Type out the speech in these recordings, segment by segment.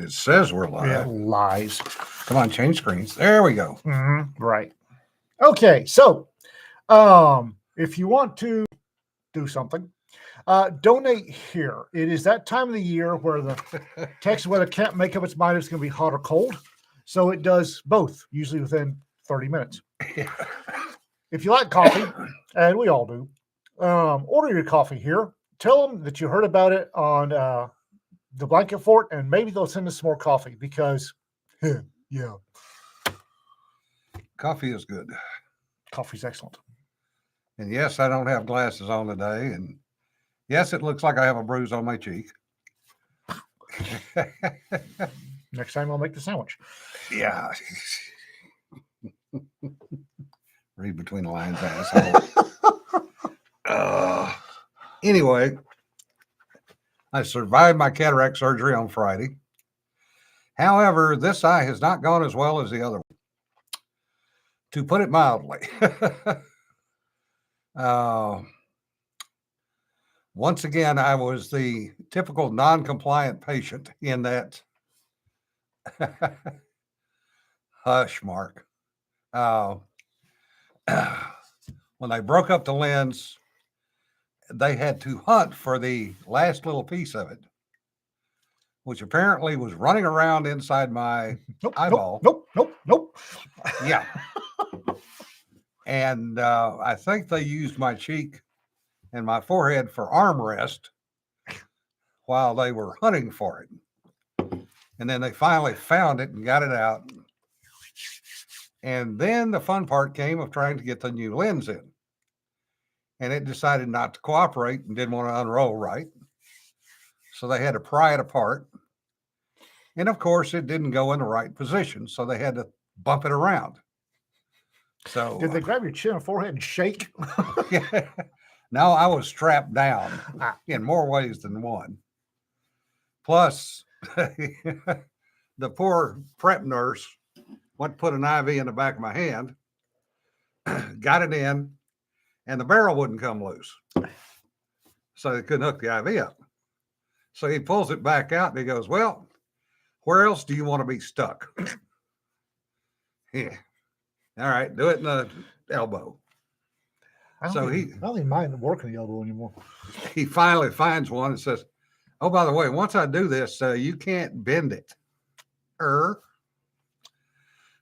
It says we're live. It lies. Come on, change screens. There we go. Right. Okay. So, if you want to do something, donate here. It is that time of the year where the Texas weather can't make up its mind if it's going to be hot or cold. So it does both, usually within 30 minutes. If you like coffee, and we all do, order your coffee here. Tell them that you heard about it on the Blanket Fort, and maybe they'll send us some more coffee because, yeah, Coffee is good. coffee's excellent. And yes, I don't have glasses on today. And yes, it looks like I have a bruise on my cheek. Next time I'll make the sandwich. Yeah. Read between the lines, asshole. Anyway, I survived my cataract surgery on Friday. However, this eye has not gone as well as the other one, to put it mildly. Once again, I was the typical non-compliant patient in that. Hush, Mark. When they broke up the lens, they had to hunt for the last little piece of it, which apparently was running around inside my eyeball. Nope. Yeah. And I think they used my cheek and my forehead for armrest while they were hunting for it. And then they finally found it and got it out. And then the fun part came of trying to get the new lens in. And it decided not to cooperate and didn't want to unroll right. So they had to pry it apart. And of course, it didn't go in the right position. So they had to bump it around. So did they grab your chin and forehead and shake? No, I was strapped down in more ways than one. Plus, the poor prep nurse went to put an IV in the back of my hand, got it in, and the barrel wouldn't come loose. So they couldn't hook the IV up. So he pulls it back out and he goes, well, where else do you want to be stuck? Yeah. All right, do it in the elbow. I don't even mind working the elbow anymore. He finally finds one and says, oh, by the way, once I do this, you can't bend it.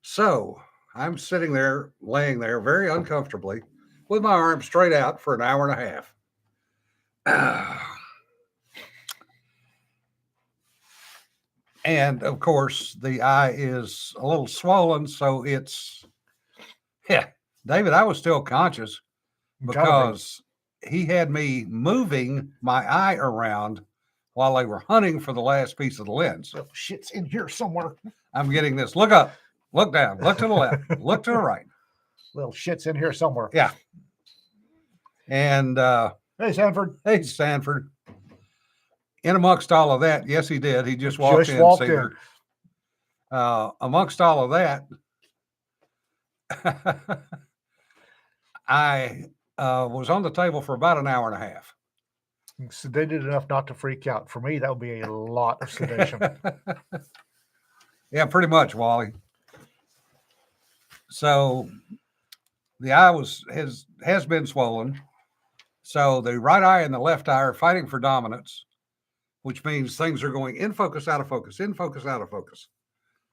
So I'm sitting there, laying there very uncomfortably with my arms straight out for an hour and a half. And of course, the eye is a little swollen. So it's, David, I was still conscious because he had me moving my eye around while they were hunting for the last piece of the lens. Oh, shit's in here somewhere. I'm getting this. Look up, look down, look to the left, look to the right. Little shit's in here somewhere. Yeah. And hey, Sanford. Hey, Sanford. In amongst all of that, yes, he did. He just walked in. Amongst all of that, I was on the table for about an hour and a half. Sedated enough not to freak out. For me, that would be a lot of sedation. Yeah, pretty much, Wally. So the eye has been swollen. So the right eye and the left eye are fighting for dominance, which means things are going in focus, out of focus, in focus, out of focus,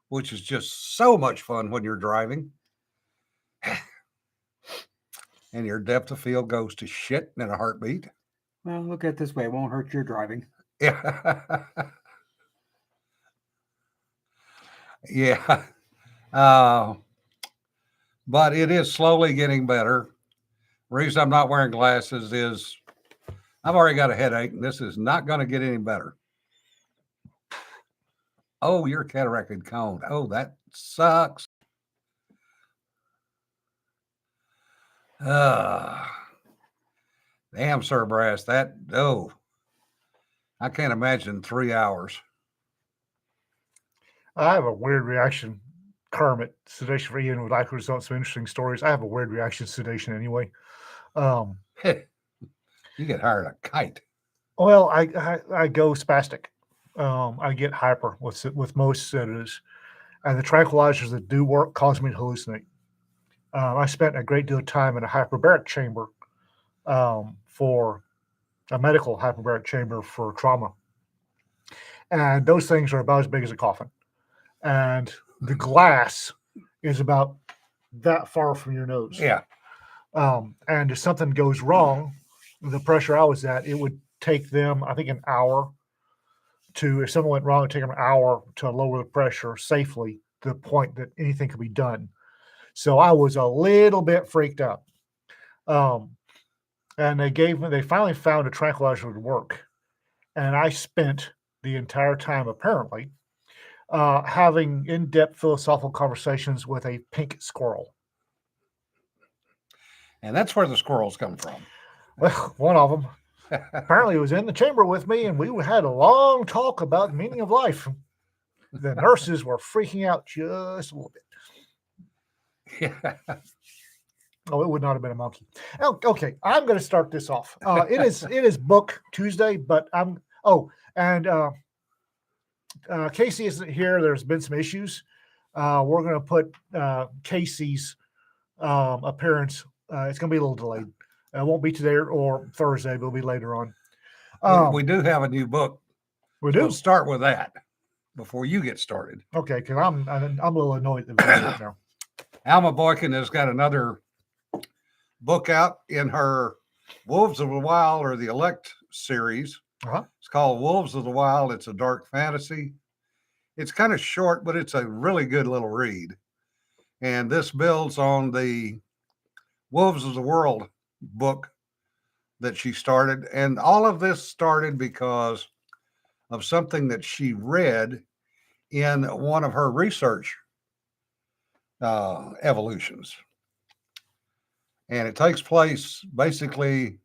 which is just so much fun when you're driving. And your depth of field goes to shit in a heartbeat. Well, look at it this way. It won't hurt your driving. Yeah. Yeah. But it is slowly getting better. The reason I'm not wearing glasses is I've already got a headache, and this is not going to get any better. Oh, you're cataracted cone. Oh, that sucks. Damn, Sir Brass, I can't imagine 3 hours. I have a weird reaction. Kermit, sedation for Ian would like to result some interesting stories. I have a weird reaction to sedation anyway. You get hired a kite. Well, I go spastic. I get hyper with most sedatives, and the tranquilizers that do work cause me to hallucinate. I spent a great deal of time in a hyperbaric chamber for a medical hyperbaric chamber for trauma, and those things are about as big as a coffin, and the glass is about that far from your nose. Yeah. And if something goes wrong, the pressure I was at, it would take them, I think, an hour to, if something went wrong, it'd take them an hour to lower the pressure safely to the point that anything could be done. So I was a little bit freaked out. And they finally found a tranquilizer that would work. And I spent the entire time, apparently, having in-depth philosophical conversations with a pink squirrel. And that's where the squirrels come from. Well, one of them apparently was in the chamber with me, and we had a long talk about the meaning of life. The nurses were freaking out just a little bit. Yeah. Oh, it would not have been a monkey. Okay, I'm going to start this off. It is Book Tuesday, but Casey isn't here. There's been some issues. We're going to put Casey's appearance. It's going to be a little delayed. It won't be today or Thursday, but it'll be later on. We do have a new book. We do. We'll start with that before you get started. Okay, because I'm a little annoyed at the video right now. Alma Boykin has got another book out in her Wolves of the Wild or the Elect series. Uh-huh. It's called Wolves of the Wild. It's a dark fantasy. It's kind of short, but it's a really good little read. And this builds on the Wolves of the World book that she started. And all of this started because of something that she read in one of her research evolutions. And it takes place basically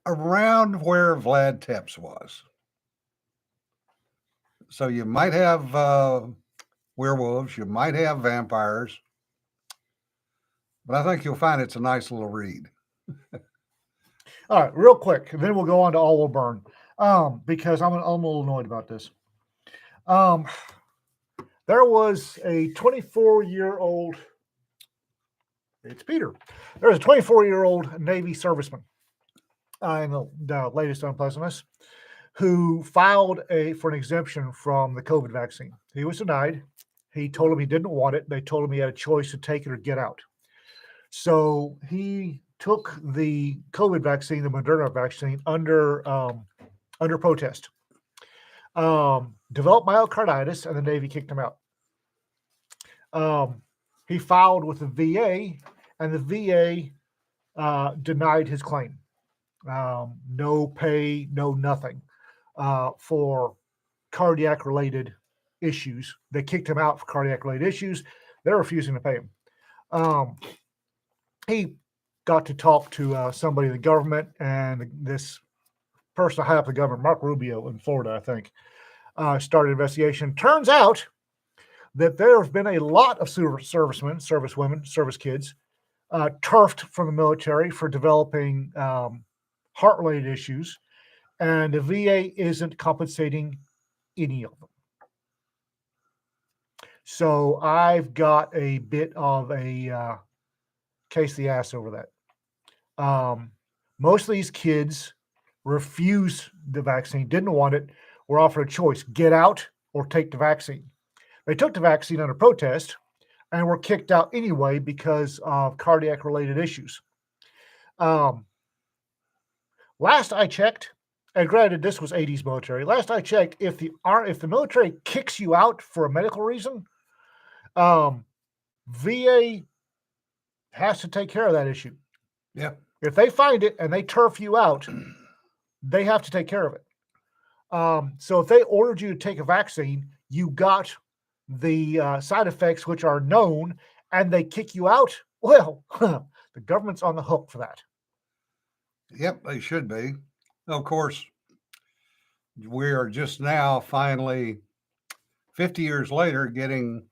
around where Vlad Tepes was. So you might have werewolves, you might have vampires, but I think you'll find it's a nice little read. All right, real quick, and then we'll go on to All Will Burn, because I'm a little annoyed about this. There was a 24-year-old. It's Peter. There's a 24-year-old Navy serviceman in the latest unpleasantness who filed for an exemption from the COVID vaccine. He was denied. He told him he didn't want it. They told him he had a choice to take it or get out. So he took the COVID vaccine, the Moderna vaccine, under protest. Developed myocarditis, and the Navy kicked him out. He filed with the VA, and the VA denied his claim. No pay, no nothing for cardiac-related issues. They kicked him out for cardiac-related issues. They're refusing to pay him. He got to talk to somebody in the government, and this person high up the government, Mark Rubio in Florida, I think, started an investigation. Turns out that there have been a lot of servicemen, servicewomen, service kids turfed from the military for developing heart-related issues, and the VA isn't compensating any of them. So I've got a bit of a case the ass over that. Most of these kids refused the vaccine, didn't want it, were offered a choice: get out or take the vaccine. They took the vaccine under protest and were kicked out anyway because of cardiac-related issues. Last I checked, and granted, this was 80s military. Last I checked, if the military kicks you out for a medical reason, VA has to take care of that issue. Yeah. If they find it and they turf you out, they have to take care of it. So if they ordered you to take a vaccine, you got the side effects which are known, and they kick you out, well, the government's on the hook for that. Yep, they should be. Of course, we are just now finally 50 years later getting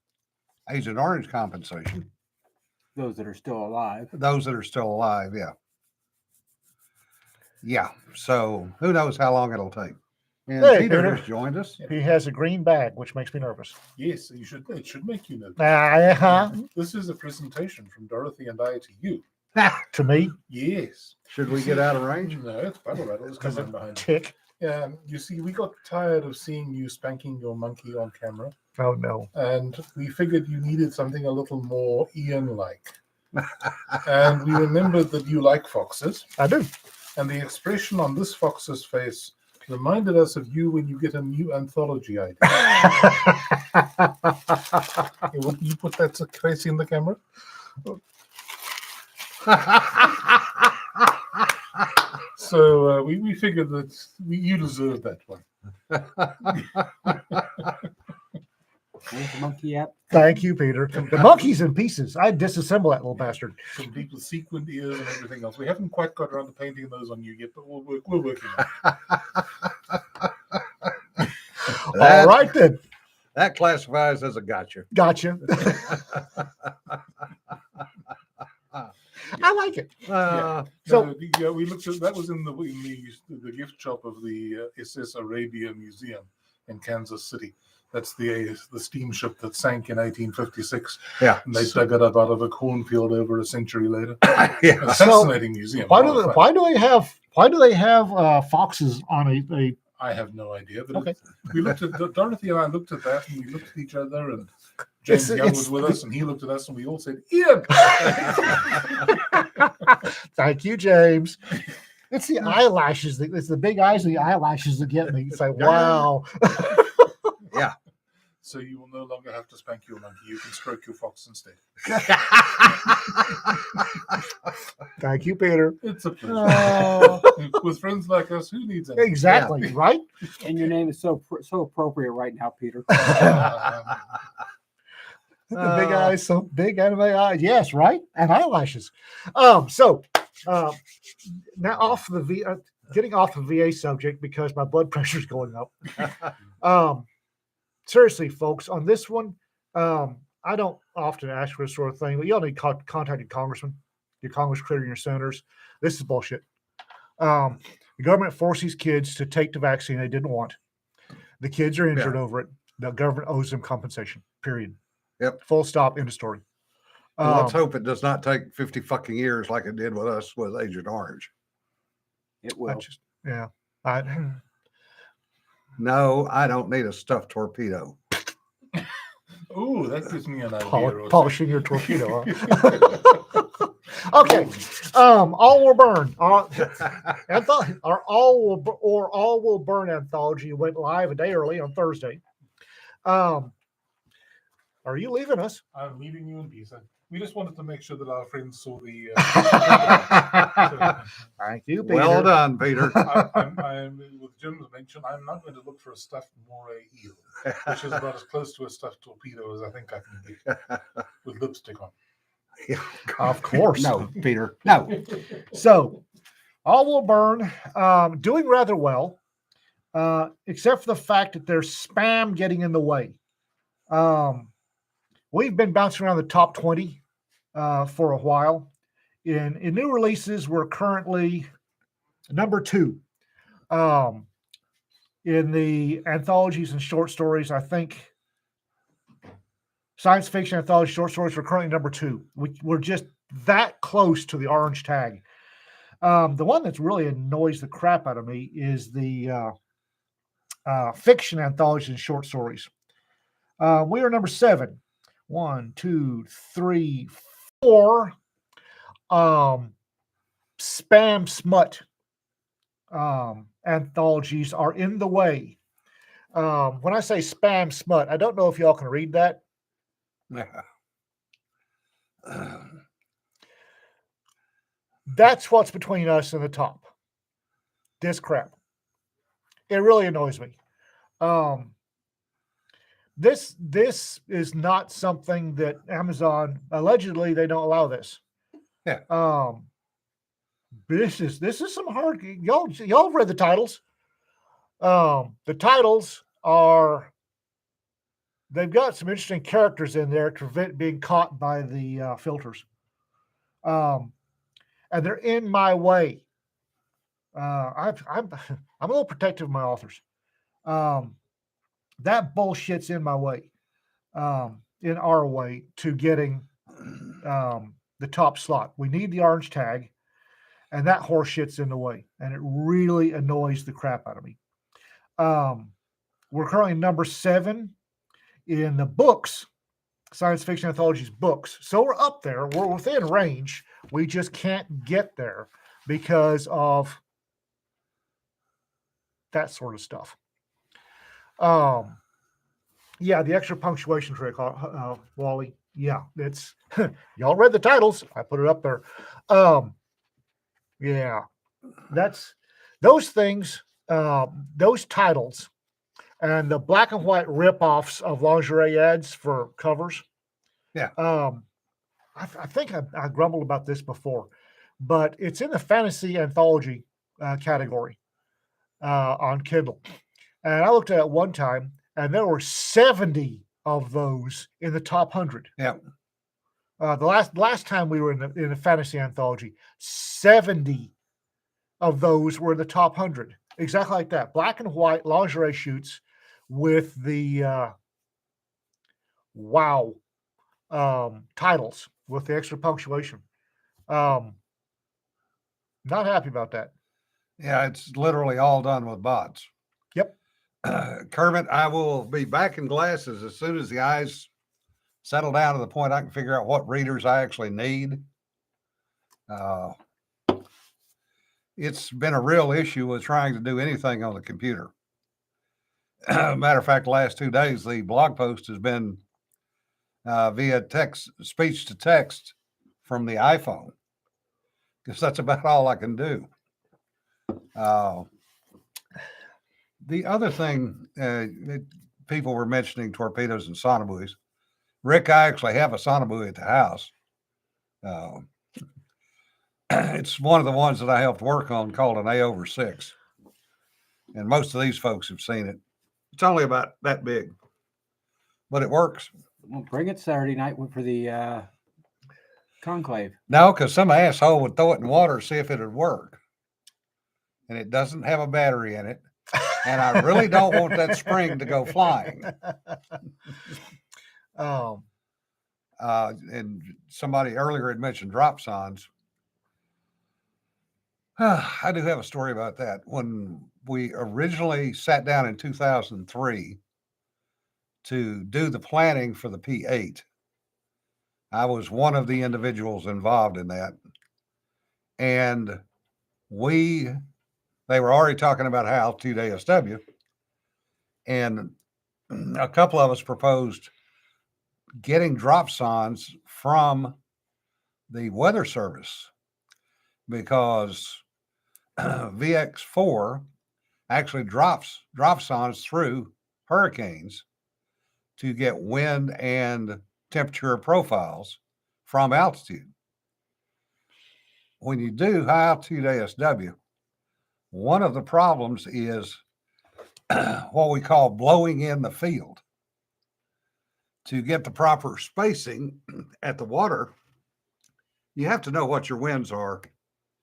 Agent Orange compensation. Those that are still alive. Those that are still alive, yeah. Yeah, so who knows how long it'll take. And Hey, Peter Peter. has joined us. He has a green bag, which makes me nervous. Yes, you should. It should make you nervous. Uh-huh. This is a presentation from Dorothy and I to you. To me, Yes. Should we get out of range? No, it's Battle Rattle. It's because coming of behind. tick. You see, we got tired of seeing you spanking your monkey on camera, Oh no. and we figured you needed something a little more Ian-like. And we remembered that you like foxes, I do. and the expression on this fox's face reminded us of you when you get a new anthology idea. Would you put that face in the camera? So we figured that you deserve that one. Where's the monkey at? Thank you, Peter. The monkey's in pieces. I disassemble that little bastard. Complete with sequined ears and everything else. We haven't quite got around to painting those on you yet, but we're working on it. All right then. That classifies as a gotcha. Gotcha. I like it. So- We looked at that was in the gift shop of the SS Arabia Museum in Kansas City. That's the steamship that sank in 1856. Yeah. And they dug it up out of a cornfield over a century later. Yeah. A fascinating museum. Why a lot do of they, fun. why do they have foxes on a I have no idea. But Okay. we looked at Dorothy and I looked at that, and we looked at each other, and James Young was with us, and he looked at us, and we all said, "Ian." Thank you, James. It's the eyelashes. It's the big eyes and the eyelashes that get me. It's like, wow. So you will no longer have to spank your monkey. You can stroke your fox instead. Thank you, Peter. It's a pleasure. Oh, With friends like us, who needs anything? exactly, right? And your name is so appropriate right now, Peter. The big eyes, so big anime eyes. Yes, right? And eyelashes. So now getting off the VA subject because my blood pressure is going up. Seriously, folks, on this one, I don't often ask for this sort of thing, but y'all need to contact your congressman, your Congress critter, your senators. This is bullshit. The government forced these kids to take the vaccine they didn't want. The kids are injured over it. The government owes them compensation, period. Yep. Full stop, end of story. Well, let's hope it does not take 50 fucking years like it did with us with Agent Orange. It I will. just, yeah. No, I don't need a stuffed torpedo. Ooh, that gives me an idea. Rosie. Polishing your torpedo. Huh? Okay. All will burn. All will burn anthology went live a day early on Thursday. Are you leaving us? I'm leaving you in peace. We just wanted to make sure that our friends saw the. Thank you, Peter. Well done, Peter. I'm with Jim's mention. I'm not going to look for a stuffed moray eel, which is about as close to a stuffed torpedo as I think I can get with lipstick on. Of course. No, Peter. No. So, all will burn. Doing rather well, except for the fact that there's spam getting in the way. We've been bouncing around the top 20 for a while. In new releases, we're currently number 2. In the anthologies and short stories, I think science fiction anthology short stories, we're currently number 2. We're just that close to the orange tag. The one that's really annoys the crap out of me is the fiction anthologies and short stories. We are number 7. 1, 2, 3, 4 spam smut anthologies are in the way. When I say spam smut, I don't know if y'all can read that. That's what's between us and the top. This crap. It really annoys me. This is not something that Amazon allegedly they don't allow this. Yeah. This is some hard. Y'all have read the titles. The titles are. They've got some interesting characters in there to prevent being caught by the filters. And they're in my way. I'm a little protective of my authors. That bullshit's in my way, in our way to getting the top slot. We need the orange tag, and that horse shit's in the way, and it really annoys the crap out of me. We're currently number 7 in the books, science fiction anthologies books. So we're up there. We're within range. We just can't get there because of that sort of stuff. Yeah, the extra punctuation trick, Wally. Yeah, it's y'all read the titles. I put it up there. Yeah, that's those things, those titles, and the black and white rip-offs of lingerie ads for covers. Yeah. I think I grumbled about this before, but it's in the fantasy anthology category on Kindle. And I looked at it one time, and there were 70 of those in the top 100. Yeah. The last time we were in the fantasy anthology, 70 of those were in the top 100. Exactly like that. Black and white lingerie shoots with the wow titles with the extra punctuation. Not happy about that. Yeah, it's literally all done with bots. Yep. Kermit, I will be back in glasses as soon as the eyes settle down to the point I can figure out what readers I actually need. It's been a real issue with trying to do anything on the computer. Matter of fact, the last 2 days, the blog post has been via text, speech to text from the iPhone, because that's about all I can do. The other thing, people were mentioning torpedoes and sonobuoys. Rick, I actually have a sonobuoy at the house. It's one of the ones that I helped work on called an A/6. And most of these folks have seen it. It's only about that big, but it works. Well, bring it Saturday night for the conclave. No, because some asshole would throw it in water, see if it would work. And it doesn't have a battery in it. And I really don't want that spring to go flying. And somebody earlier had mentioned drop signs. I do have a story about that. When we originally sat down in 2003 to do the planning for the P8, I was one of the individuals involved in that. And they were already talking about high altitude ASW. And a couple of us proposed getting drop signs from the Weather Service, because VX4 actually drops signs through hurricanes to get wind and temperature profiles from altitude. When you do high altitude ASW, one of the problems is what we call blowing in the field. To get the proper spacing at the water, you have to know what your winds are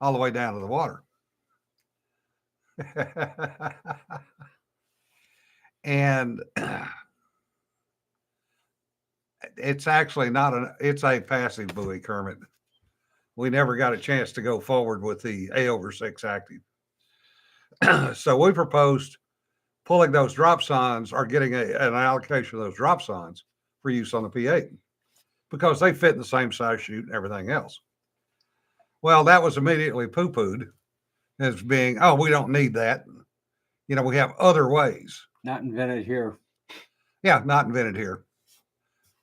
all the way down to the water. And it's actually it's a passive buoy, Kermit. We never got a chance to go forward with the A/6 active. So we proposed pulling those drop signs, or getting an allocation of those drop signs for use on the P8, because they fit in the same size chute and everything else. Well, that was immediately poo-pooed as being, oh, we don't need that. We have other ways. Not invented here. Yeah, not invented here.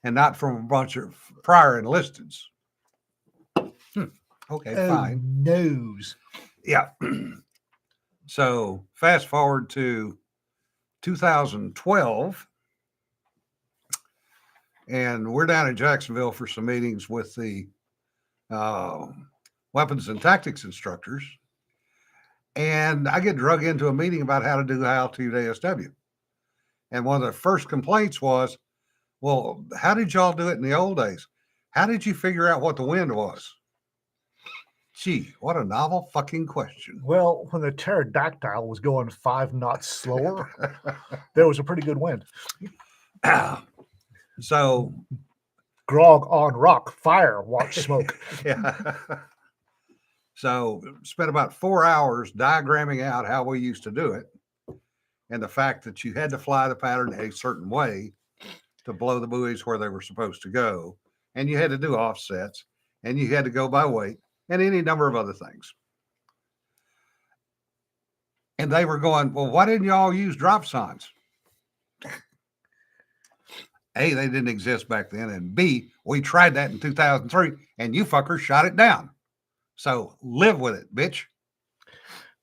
And not from a bunch of prior enlisteds. Okay, fine. Nose. Yeah. So fast forward to 2012, and we're down in Jacksonville for some meetings with the weapons and tactics instructors. And I get drug into a meeting about how to do high altitude ASW. And one of the first complaints was, well, how did y'all do it in the old days? How did you figure out what the wind was? Gee, what a novel fucking question. Well, when the pterodactyl was going 5 knots slower, there was a pretty good wind. So, Grog on rock, fire, watch smoke. yeah. So, spent about 4 hours diagramming out how we used to do it, and the fact that you had to fly the pattern a certain way to blow the buoys where they were supposed to go, and you had to do offsets, and you had to go by weight, and any number of other things. And they were going, well, why didn't you all use drop signs? A, they didn't exist back then, and B, we tried that in 2003, and you fuckers shot it down. So live with it, bitch.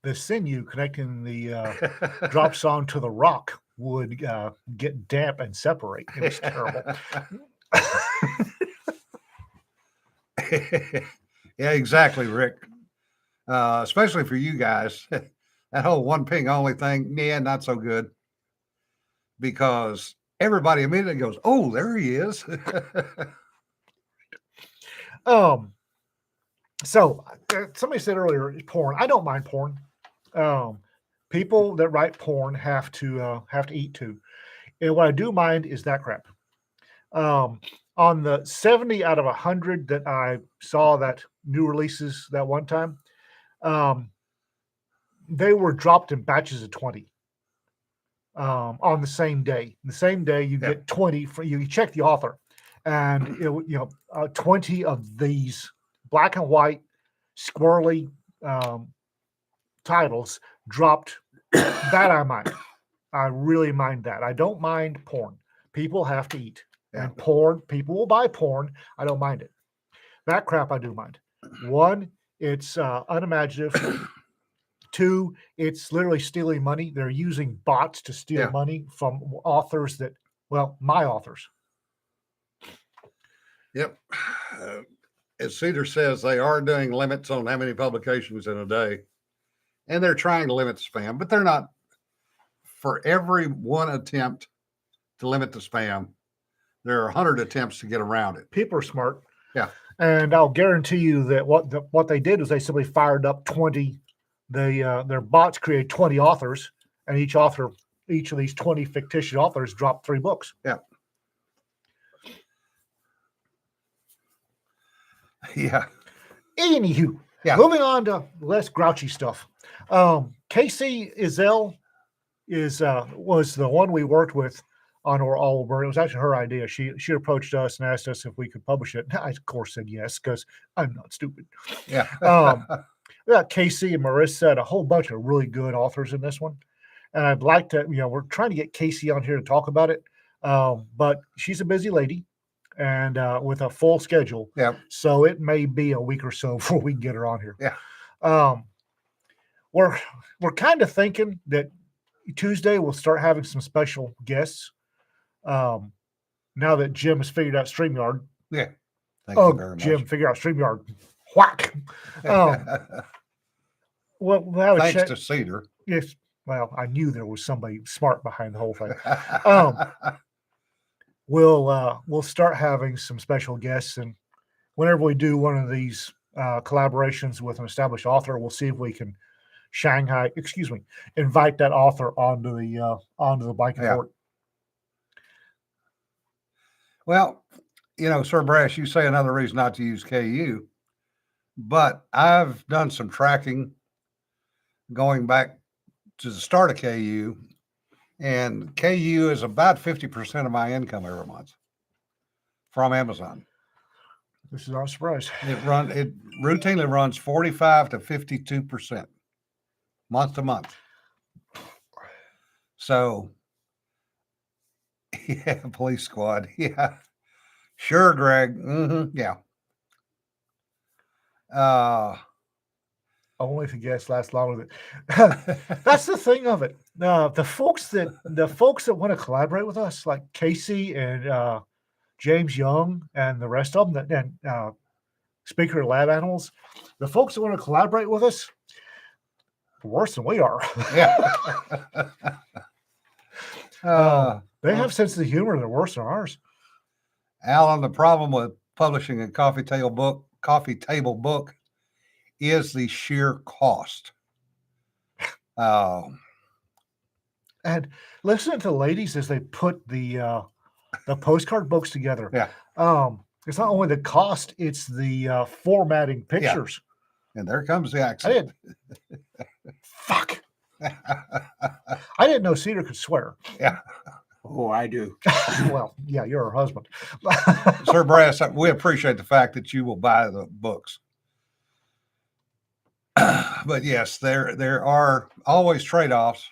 The sinew connecting the drop song to the rock would get damp and separate. It was terrible. Yeah, exactly, Rick. Especially for you guys. That whole one ping only thing, yeah, not so good. Because everybody immediately goes, oh, there he is. So somebody said earlier, porn. I don't mind porn. People that write porn have to eat too. And what I do mind is that crap. On the 70 out of 100 that I saw that new releases that one time, they were dropped in batches of 20 on the same day. The same day you get 20 for you check the author, and 20 of these black and white squirrely titles dropped. That I mind. I really mind that. I don't mind porn. People have to eat. And porn, people will buy porn. I don't mind it. That crap I do mind. One, it's unimaginative. Two, it's literally stealing money. They're using bots to steal money from authors that, well, my authors. Yep. As Cedar says, they are doing limits on how many publications in a day. And they're trying to limit spam, but they're not. For every one attempt to limit the spam, there are 100 attempts to get around it. People are smart. Yeah. And I'll guarantee you that what they did was they simply fired up 20. Their bots created 20 authors, and each of these 20 fictitious authors dropped 3 books. Yeah. Yeah. Anywho, moving on to less grouchy stuff. Casey Izell was the one we worked with on our Oliver. It was actually her idea. She approached us and asked us if we could publish it. I, of course, said yes, because I'm not stupid. Yeah. We got Casey and Marissa and a whole bunch of really good authors in this one. And I'd like to, we're trying to get Casey on here to talk about it. But she's a busy lady and with a full schedule. Yeah. So it may be a week or so before we can get her on here. Yeah. We're kind of thinking that Tuesday we'll start having some special guests. Now that Jim has figured out StreamYard. Yeah. Thank you very much. Jim, figure out StreamYard. Whack. We'll have a Thanks chat. to Cedar. Yes. Well, I knew there was somebody smart behind the whole thing. We'll start having some special guests, and whenever we do one of these collaborations with an established author, we'll see if we can invite that author onto the blanket fort. Well, Sir Brass, you say another reason not to use KU, but I've done some tracking going back to the start of KU, and KU is about 50% of my income every month from Amazon. This is not a surprise. It routinely runs 45 to 52% month to month. So, yeah, Police Squad. Yeah. Sure, Greg. Mm-hmm. Yeah. Only if the guests last longer than that's the thing of it. The folks that want to collaborate with us, like Casey and James Young and the rest of them, and Speaker of Lab Animals, the folks that want to collaborate with us, worse than we are. Yeah. They have sense of humor. They're worse than ours. Alan, the problem with publishing a coffee table book is the sheer cost. And listen to the ladies as they put the postcard books together. Yeah. It's not only the cost, it's the formatting pictures. And there comes the I accent. didn't. Fuck. I didn't know Cedar could swear. Oh, I do. Well, yeah, you're her husband. Sir Brass, we appreciate the fact that you will buy the books. But yes, there are always trade-offs.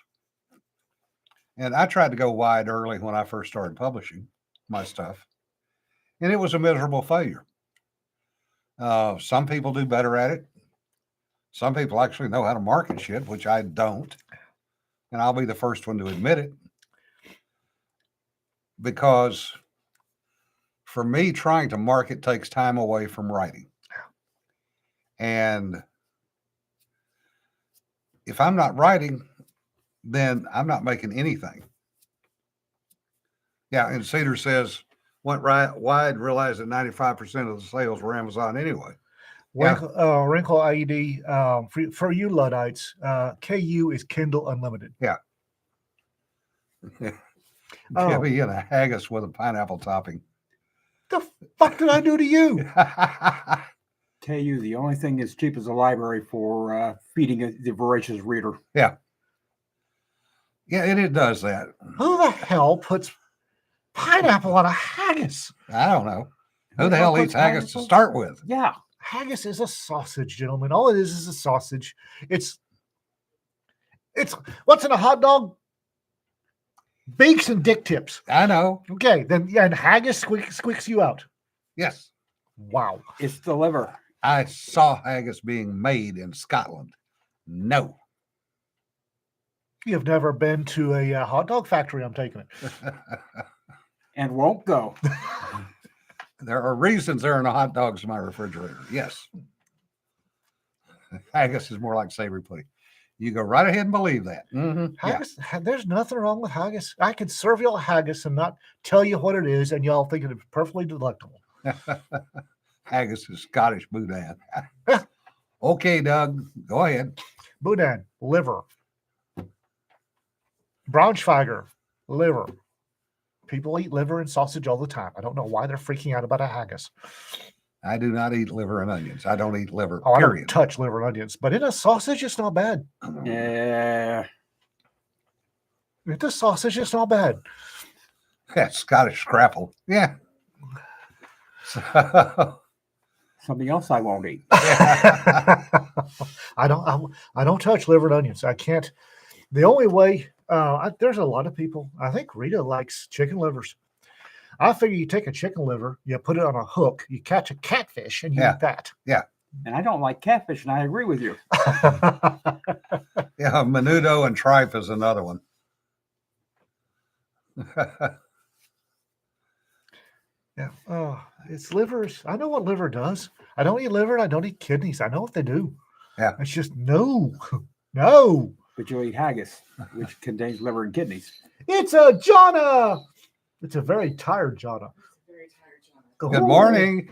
And I tried to go wide early when I first started publishing my stuff, and it was a miserable failure. Some people do better at it. Some people actually know how to market shit, which I don't. And I'll be the first one to admit it. Because for me, trying to market takes time away from writing. And if I'm not writing, then I'm not making anything. Yeah, and Cedar says, went right wide, realized that 95% of the sales were Amazon anyway. Yeah. Wrinkle IED, for you Luddites, KU is Kindle Unlimited. Oh. Give me in a haggis with a pineapple topping. The fuck did I do to you? Tell you, the only thing as cheap as a library for feeding the voracious reader. Yeah, and it does that. Who the hell puts pineapple on a haggis? I don't know. Who the hell eats haggis to start with? Yeah. Haggis is a sausage, gentlemen. All it is a sausage. It's what's in a hot dog? Beaks and dick tips. I know. Okay, then yeah, and haggis squeaks you out. Yes. Wow. It's the liver. I saw haggis being made in Scotland. No. You've never been to a hot dog factory, I'm taking it. And won't go. There are reasons there are no hot dogs in my refrigerator. Yes. Haggis is more like savory pudding. You go right ahead and believe that. Yeah. Haggis, there's nothing wrong with haggis. I could serve y'all haggis and not tell you what it is, and y'all think it's perfectly delectable. Haggis is Scottish boudin. Okay, Doug, go ahead. Boudin, liver. Braunschweiger, liver. People eat liver and sausage all the time. I don't know why they're freaking out about a haggis. I do not eat liver and onions. I don't eat liver, Oh, I don't period. touch liver and onions, but in a sausage, it's not bad. Yeah. In the sausage, it's not bad. Yeah, Scottish scrapple. Yeah. So, Something else I won't eat. I don't touch liver and onions. I can't. The only way there's a lot of people. I think Rita likes chicken livers. I figure you take a chicken liver, you put it on a hook, you catch a catfish, and you eat that. And I don't like catfish, and I agree with you. yeah, menudo and tripe is another one. Yeah. Oh, it's livers. I know what liver does. I don't eat liver and I don't eat kidneys. I know what they do. Yeah. It's just no. But you'll eat haggis, which contains liver and kidneys. It's a Jonna. It's a very tired Jonna. Very tired, John. Good morning.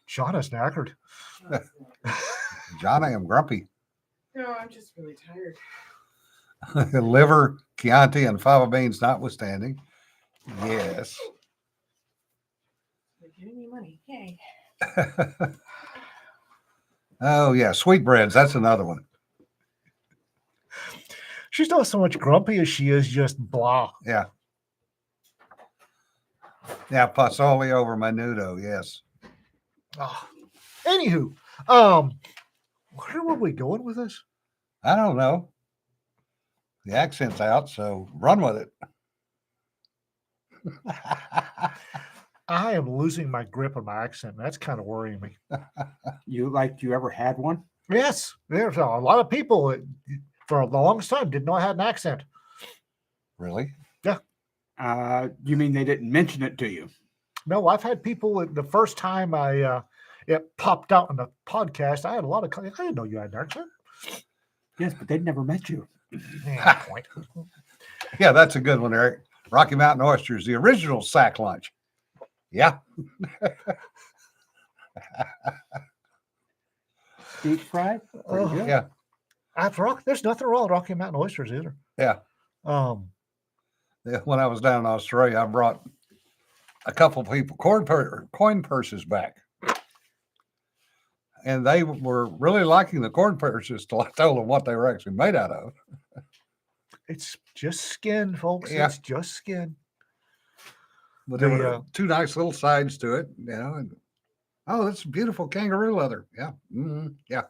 Jonna's knackered. John, I am grumpy. No, I'm just really tired. Liver, Chianti, and fava beans notwithstanding. Yes. They're giving me money. Yay. Oh, yeah. Sweetbreads. That's another one. She's not so much grumpy as she is just blah. Yeah. Yeah. Pasoli over menudo. Yes. Oh. Anywho, where were we going with this? I don't know. The accent's out, so run with it. I am losing my grip on my accent. That's kind of worrying me. You ever had one? Yes, there's a lot of people that, for the longest time, didn't know I had an accent. Really? You mean they didn't mention it to you? No, I've had people that the first time it popped out on the podcast, I had a lot of. I didn't know you had an accent. Yes, but they'd never met you. Yeah, point. Yeah, that's a good one, Eric. Rocky Mountain Oysters, the original sack lunch. Yeah. Deep fried? Pretty Oh, good. Yeah. There's nothing wrong with Rocky Mountain oysters either. Yeah. Yeah, When I was down in Australia, I brought a couple people coin purses back. And they were really liking the corn purses till I told them what they were actually made out of. it's just skin, folks. Yeah. It's just skin. But there The, were two nice little sides to it, you know. And oh, that's beautiful kangaroo leather. Yeah. Yeah.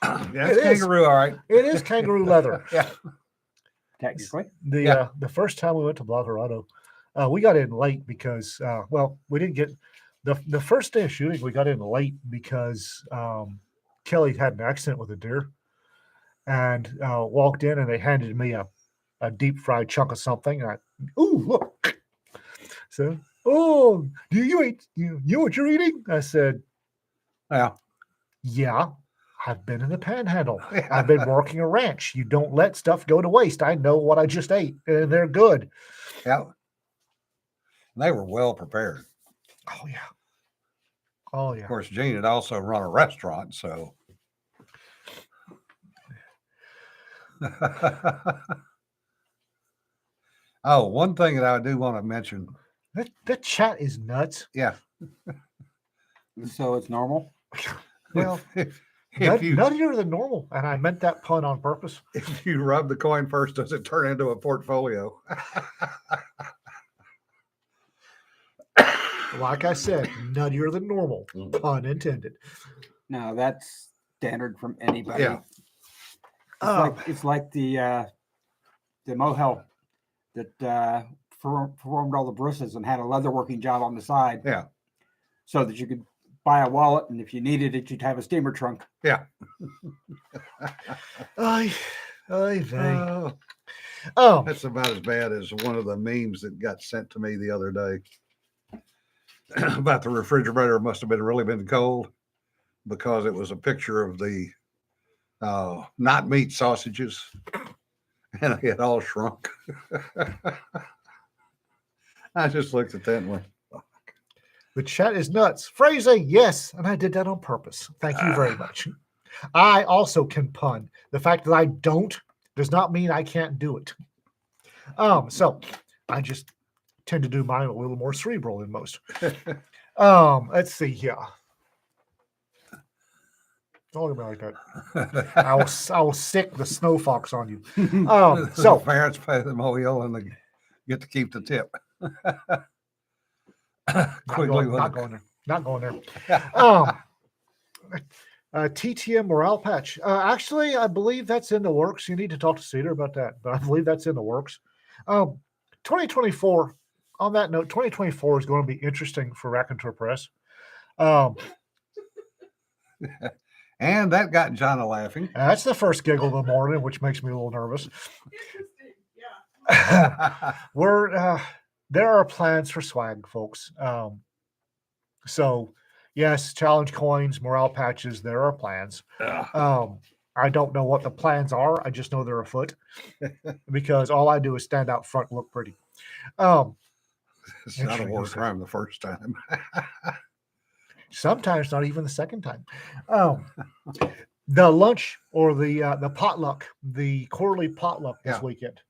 Yeah, It it's is. kangaroo, all right. It is kangaroo leather. Yeah. Technically. The first time we went to Blockerado, we got in late because we didn't get the first day of shooting. We got in late because Kelly had an accident with a deer, and walked in and they handed me a deep fried chunk of something. And ooh, look. So, oh, do you eat? You know what you're eating? I said, Yeah. yeah. I've been in the panhandle. I've been working a ranch. You don't let stuff go to waste. I know what I just ate, and they're good. Yeah. They were well prepared. Oh yeah. Oh yeah. Of course, Gene had also run a restaurant, so. Oh, one thing that I do want to mention. That chat is nuts. Yeah. So it's normal. Well, if you nuttier than normal, and I meant that pun on purpose. if you rub the coin first, does it turn into a portfolio? Like I said, nuttier than normal, pun intended. No, that's standard from anybody. Yeah. It's like the Mohel that performed all the Bruces and had a leather working job on the side. Yeah. So that you could buy a wallet, and if you needed it, you'd have a steamer trunk. Yeah. Ay, vey. Oh, that's about as bad as one of the memes that got sent to me the other day about the refrigerator must have really been cold because it was a picture of the not meat sausages and it had all shrunk. I just looked at that and went, The chat is nuts. Phrasing, yes, and I did that on purpose. Thank you very much. I also can pun. The fact that I don't does not mean I can't do it. So I just tend to do mine a little more cerebral than most. Let's see here. Don't look at me like that. I will sick the snow fox on you. So parents pay the mobile and they get to keep the tip. Quigley not with going there. Not going there. TTM morale patch. Actually, I believe that's in the works. You need to talk to Cedar about that, but I believe that's in the works. 2024. On that note, 2024 is going to be interesting for Raconteur Press. And that got Jonna laughing. That's the first giggle of the morning, which makes me a little nervous. Interesting. Yeah. There are plans for swag, folks. So yes, challenge coins, morale patches, there are plans. I don't know what the plans are. I just know they're afoot because all I do is stand out front and look pretty. It's not a war crime the first time. Sometimes not even the second time. The lunch or the potluck, the quarterly potluck this weekend.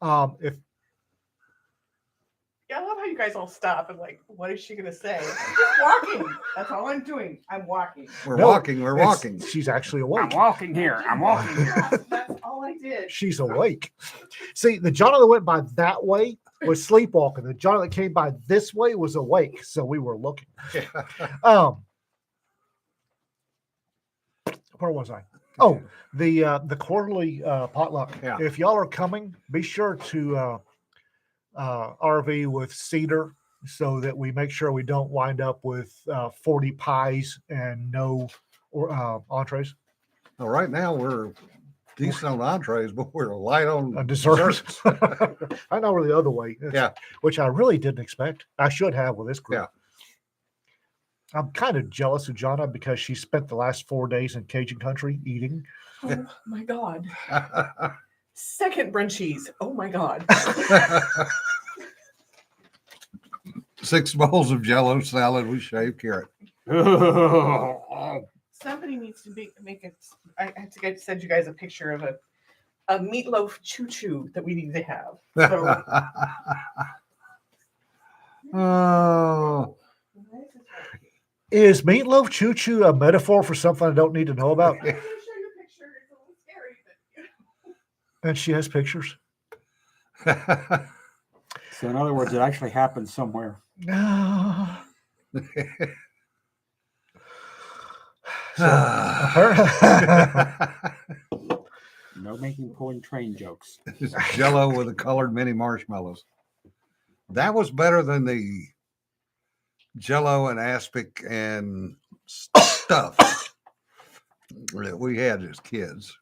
If Yeah, I love how you guys all stop and like, what is she gonna say? I'm just walking. That's all I'm doing. I'm walking. We're No, walking. We're it's- walking. She's actually I'm awake. walking here. I'm walking here. That's all I did. She's awake. See, the Jonna that went by that way was sleepwalking. The Jonna that came by this way was awake. So we were looking. Where was I? Oh, the quarterly potluck. Yeah. If y'all are coming, be sure to RV with Cedar so that we make sure we don't wind up with 40 pies and no entrees. Well, right now we're decent on entrees, but we're light on Desserts. I know we're the other way. Yeah. Which I really didn't expect. I should have with this group. Yeah. I'm kind of jealous of Jonna because she spent the last 4 days in Cajun country eating. Oh my God. Second brunchies. Oh my God. 6 bowls of Jello salad with shaved carrot. Something somebody needs to make it. I had to send you guys a picture of a meatloaf choo choo that we need to have. So Oh, Is meatloaf choo choo a metaphor for something I don't need to know about? I'm going to show you a picture. It's a little scary, but And she has pictures. So in other words, it actually happened somewhere. So apparently, No making pulling train jokes. It's Jello with the colored mini marshmallows. That was better than the Jello and aspic and stuff that we had as kids.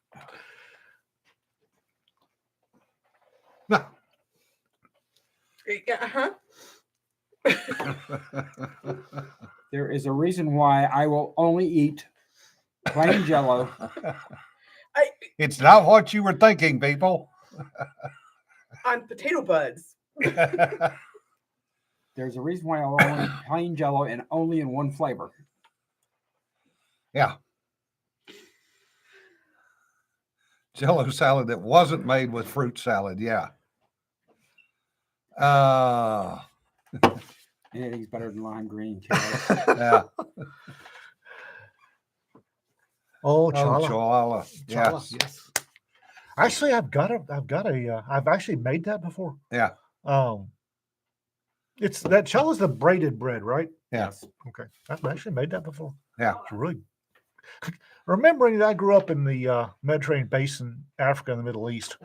uh-huh. There is a reason why I will only eat plain Jello. It's not what you were thinking, people. On potato buds. There's a reason why I'll only eat plain Jello and only in one flavor. Yeah. Jello salad that wasn't made with fruit salad. Yeah. Anything's better than lime green carrots. Yeah. oh, Oh, chala. Chala. Chala, Yes. yes. Actually, I've actually made that before. Yeah. It's that chala's the braided bread, right? Yeah. Yes. Okay, I've actually made that before. Yeah. It's really remembering that I grew up in the Mediterranean basin, Africa, and the Middle East.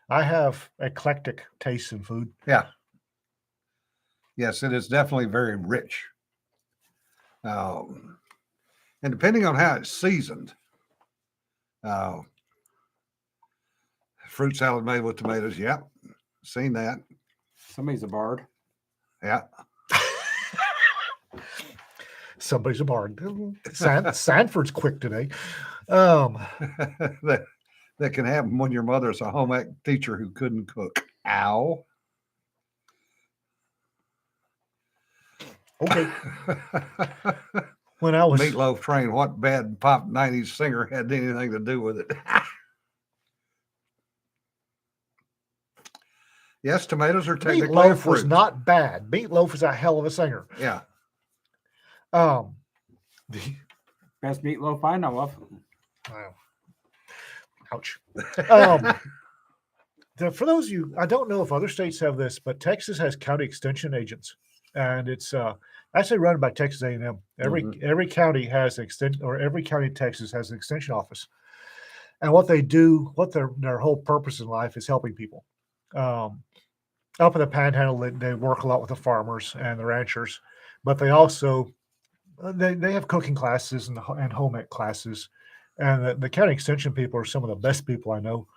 I have eclectic tastes in food. Yeah. Yes, it is definitely very rich. And depending on how it's seasoned, fruit salad made with tomatoes. Yep. Seen that. Somebody's a bard. Yeah. Somebody's a bard. Sanford's quick today. Um, that can happen when your mother's a home ec teacher who couldn't cook. Ow. okay. When I was Meatloaf Train, what bad pop 90s singer had anything to do with it? Yes, tomatoes are technically a Meatloaf was fruit. not bad. Meatloaf is a hell of a singer. Yeah. The, Best meatloaf I know of. wow. Ouch. For those of you, I don't know if other states have this, but Texas has county extension agents, and it's actually run by Texas A&M. Every county has every county in Texas has an extension office, and what they do, what their whole purpose in life is helping people. Up in the Panhandle, they work a lot with the farmers and the ranchers, but they also they have cooking classes and home ec classes, and the county extension people are some of the best people I know.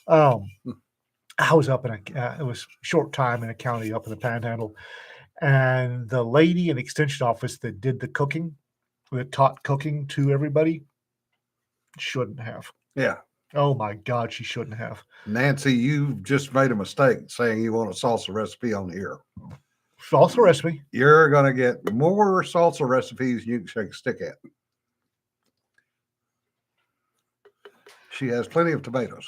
I was up in it was short time in a county up in the Panhandle, and the lady in the extension office that did the cooking, that taught cooking to everybody, shouldn't have. Yeah. Oh my God, she shouldn't have. Nancy, you just made a mistake saying you want a salsa recipe on here. Salsa recipe. You're going to get more salsa recipes you can shake a stick at. She has plenty of tomatoes.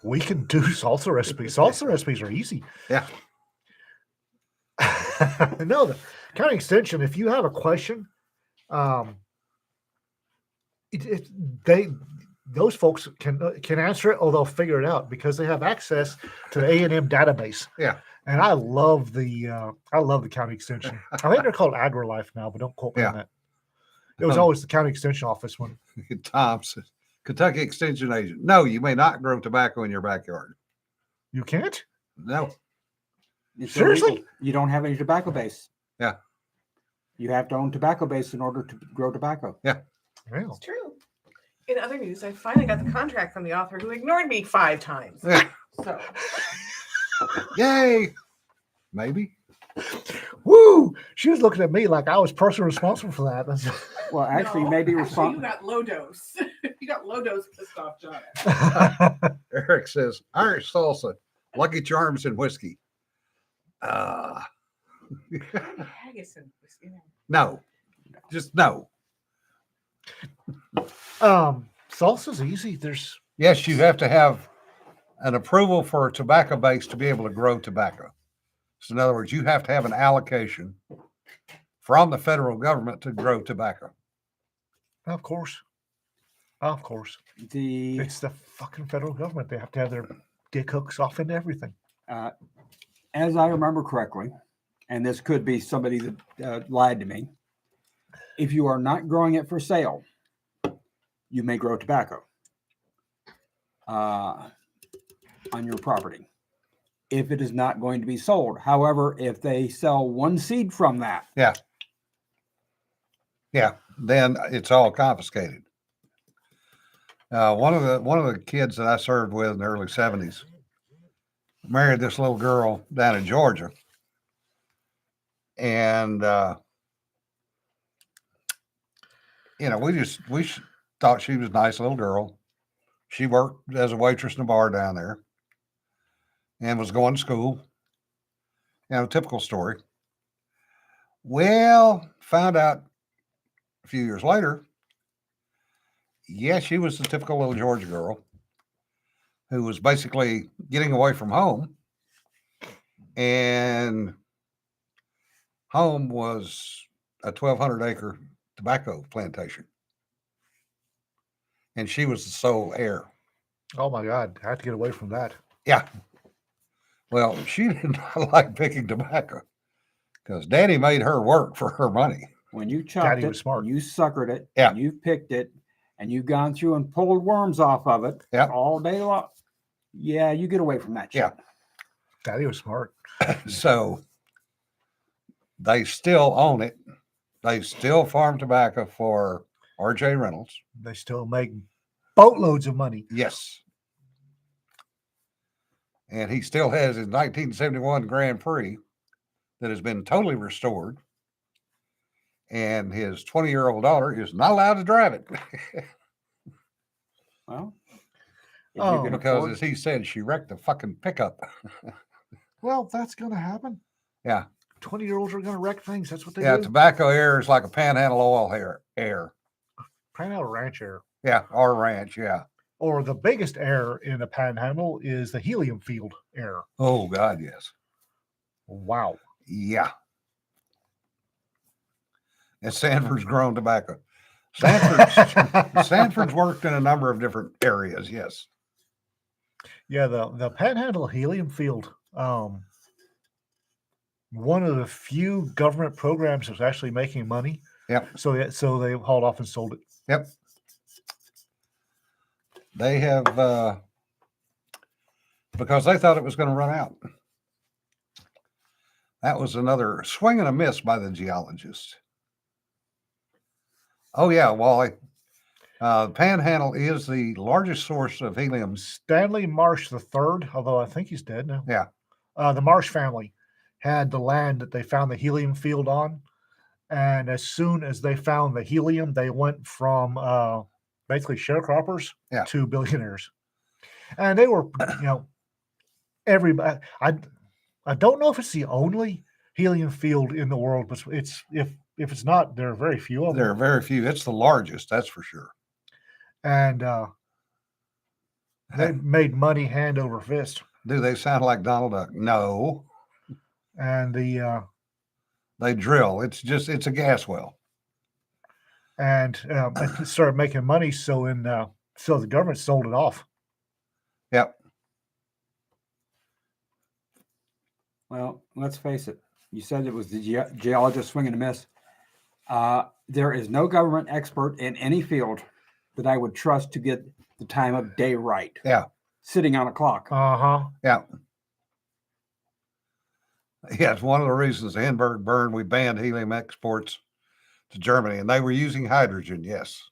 We can do salsa recipes. Salsa recipes are easy. Yeah. No, the county extension, if you have a question, those folks can answer it, or they'll figure it out because they have access to the A&M database. Yeah. And I love the county extension. I think they're called AgriLife now, but don't quote me on that. It was always the county extension office one. Thompson, Kentucky Extension Agent. No, you may not grow tobacco in your backyard. You can't? No. It's Seriously? illegal. You don't have any tobacco base. Yeah. You have to own tobacco base in order to grow tobacco. Well, It's true. In other news, I finally got the contract from the author who ignored me 5 times. Yeah. So Yay. Maybe. woo! She was looking at me like I was personally responsible for that. Well, actually, no, maybe actually, you responsible. got low dose. You got low dose pissed off John. Eric says Irish salsa, Lucky Charms, and whiskey. Haggis and whiskey. No, just no. Salsa's easy. There's Yes, you have to have an approval for a tobacco base to be able to grow tobacco. So in other words, you have to have an allocation from the federal government to grow tobacco. of course. Of course. The It's the fucking federal government. They have to have their dick hooks off into everything. as I remember correctly, and this could be somebody that lied to me, if you are not growing it for sale, you may grow tobacco on your property if it is not going to be sold. However, if they sell one seed from that, Yeah, then it's all confiscated. One of the kids that I served with in the early 70s married this little girl down in Georgia. And we thought she was a nice little girl. She worked as a waitress in a bar down there and was going to school. Typical story. Well, found out a few years later, yeah, she was the typical little Georgia girl who was basically getting away from home. And home was a 1,200 acre tobacco plantation. And she was the sole heir. Oh my God. I had to get away from that. Yeah. Well, she did not like picking tobacco because daddy made her work for her money. when you chopped Daddy it, was smart. you suckered it, Yeah. and you picked it, and you've gone through and pulled worms off of it Yep. all day long. Yeah, you get away from that shit. Yeah. Daddy was smart. So they still own it. They still farm tobacco for R.J. Reynolds. They still make boatloads of money. Yes. And he still has his 1971 Grand Prix that has been totally restored. And his 20-year-old daughter is not allowed to drive it Well, if Oh. you can because, afford, as he said, she wrecked the fucking pickup. Well, that's going to happen. Yeah. 20-year-olds are going to wreck things. That's what they Yeah, do. tobacco air is like a panhandle oil air. Panhandle Ranch air. Yeah, our ranch. Yeah. Or the biggest air in the Panhandle is the helium field air. Oh God, yes. Wow. Yeah. And Sanford's grown tobacco. Sanford's worked in a number of different areas. Yes. Yeah, the Panhandle helium field. One of the few government programs that's actually making money. Yep. So they hauled off and sold it. Yep. They have because they thought it was going to run out. That was another swing and a miss by the geologist. Oh yeah, Wally. Panhandle is the largest source of helium. Stanley Marsh III, although I think he's dead now. Yeah. The Marsh family had the land that they found the helium field on. And as soon as they found the helium, they went from basically sharecroppers to billionaires. And they were, everybody. I don't know if it's the only helium field in the world, but it's if it's not, there are very few of them. There are very few. It's the largest, that's for sure. And they made money hand over fist. Do they sound like Donald Duck? No. And They drill. It's a gas well. and it started making money. So the government sold it off. Yep. well, let's face it. You said it was the geologist swing and a miss. There is no government expert in any field that I would trust to get the time of day right. Yeah. Sitting on a clock. Uh-huh. Yeah. Yeah, it's one of the reasons the Hindenburg burned, we banned helium exports to Germany, and they were using hydrogen, yes.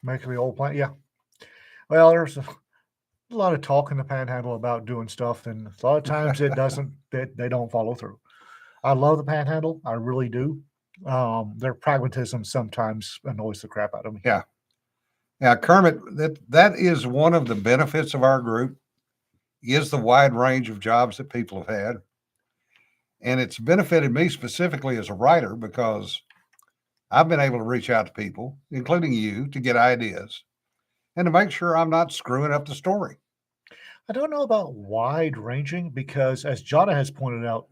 Making the old plant. Yeah. Well, there's a lot of talk in the Panhandle about doing stuff, and a lot of times it doesn't. They don't follow through. I love the Panhandle. I really do. Their pragmatism sometimes annoys the crap out of me. Yeah. Yeah, Kermit, that is one of the benefits of our group, is the wide range of jobs that people have had. And it's benefited me specifically as a writer because I've been able to reach out to people, including you, to get ideas and to make sure I'm not screwing up the story. I don't know about wide ranging because, as Jonna has pointed out,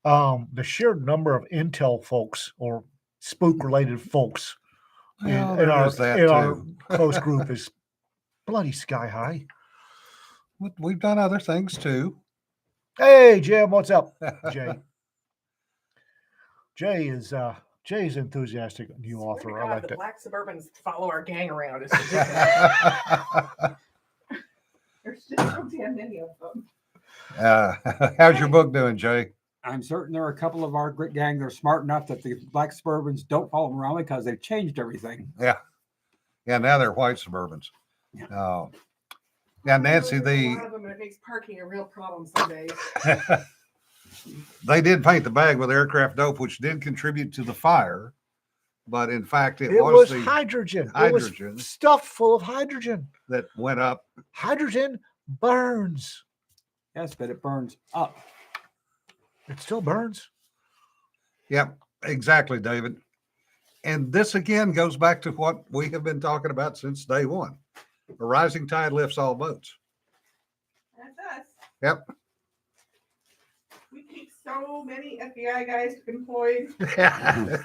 the sheer number of intel folks or spook related folks Well, in there our is that in our too. close group is bloody sky high. We've done other things too. Hey Jim, what's up? Jay. Jay's enthusiastic new Swear to author. I God, like the that. black Suburbans follow our gang around. It's ridiculous. There's just so damn many of them. How's your book doing, Jay? I'm certain there are a couple of our grit gang that are smart enough that the black Suburbans don't follow them around because they've changed everything. Yeah, now they're white Suburbans. Yeah. Yeah, Nancy, There's a lot the of them, and it makes parking a real problem some days. they did paint the bag with aircraft dope, which did contribute to the fire, but in fact, it It was was the hydrogen. It hydrogen. was stuffed full of hydrogen. that went up. Hydrogen burns. Yes, but it burns up. It still burns. Yep, exactly, David. And this again goes back to what we have been talking about since day one. A rising tide lifts all boats. That's us. Yep. We keep so many FBI guys employed. Yeah,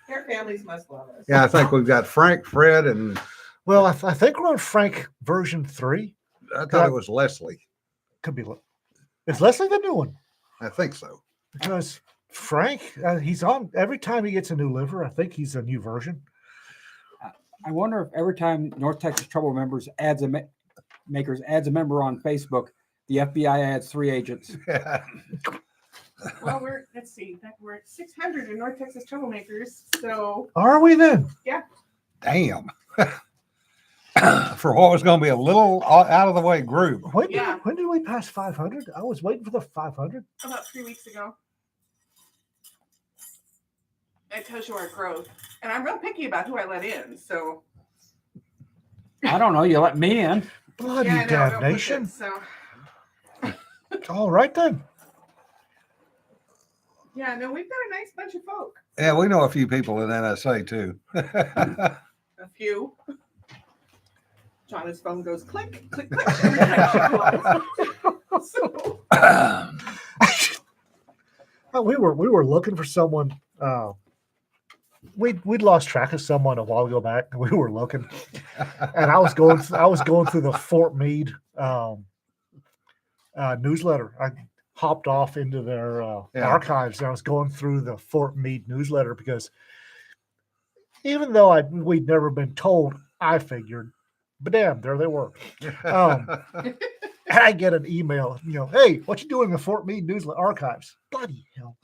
Their families must love us. I think we've got Frank, Fred, and Well, I think we're on Frank version 3. I thought it was Leslie. Could be. Is Leslie the new one? I think so. Because Frank, he's on every time he gets a new liver. I think he's a new version. I wonder if every time North Texas Trouble Members adds a makers adds a member on Facebook, the FBI adds 3 agents. Well, let's see, we're at 600 in North Texas Troublemakers. So Are we then? Damn. For what was going to be a little out of the way group. When Yeah. when did we pass 500? I was waiting for the 500. about 3 weeks ago. It tells you our growth. And I'm real picky about who I let in. So I don't know. You let me in. Bloody yeah, I know, don't push damnation. it, so All right then. yeah, no, we've got a nice bunch of folk. Yeah, we know a few people in NSA too. A few. Jonna's phone goes click, click, click. So We were looking for someone. We'd lost track of someone a while ago back. We were looking, and I was going through the Fort Meade newsletter. I hopped off into their archives, and I was going through the Fort Meade newsletter because even though we'd never been told, I figured, but damn, there they were. And I get an email, hey, what you doing in the Fort Meade newsletter archives? Bloody hell.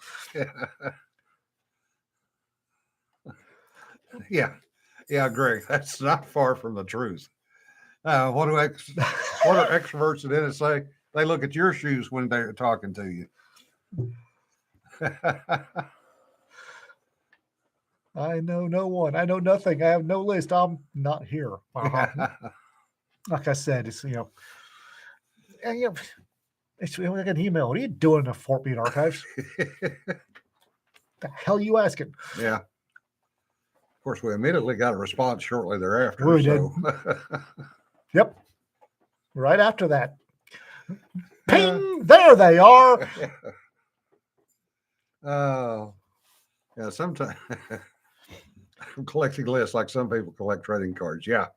Yeah, Greg, that's not far from the truth. What are extroverts at NSA? They look at your shoes when they're talking to you. I know no one. I know nothing. I have no list. I'm not here. Like I said, it's and, it's like an email. What are you doing in the Fort Meade archives? The hell you asking? Yeah. Of course, we immediately got a response shortly thereafter. We did. so. Yep. Right after that. Ping! There they are. Oh, yeah. Sometimes I'm collecting lists like some people collect trading cards. Yeah.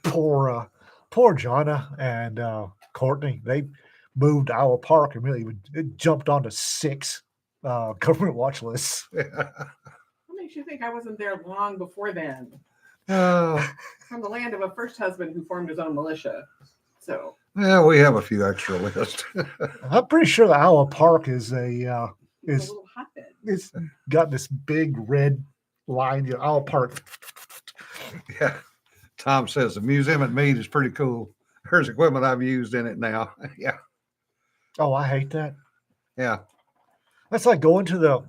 Poor Jonna and Courtney. They moved Iowa Park and really it jumped onto 6 government watch lists. what makes you think I wasn't there long before then? Oh, From the land of a first husband who formed his own militia. So yeah, we have a few extra lists. I'm pretty sure the Iowa Park is it's a is little hotbed. it's got this big red line. Iowa Park. Yeah. Tom says the museum at Meade is pretty cool. There's equipment I've used in it now. Yeah. Oh, I hate that. Yeah. That's like going to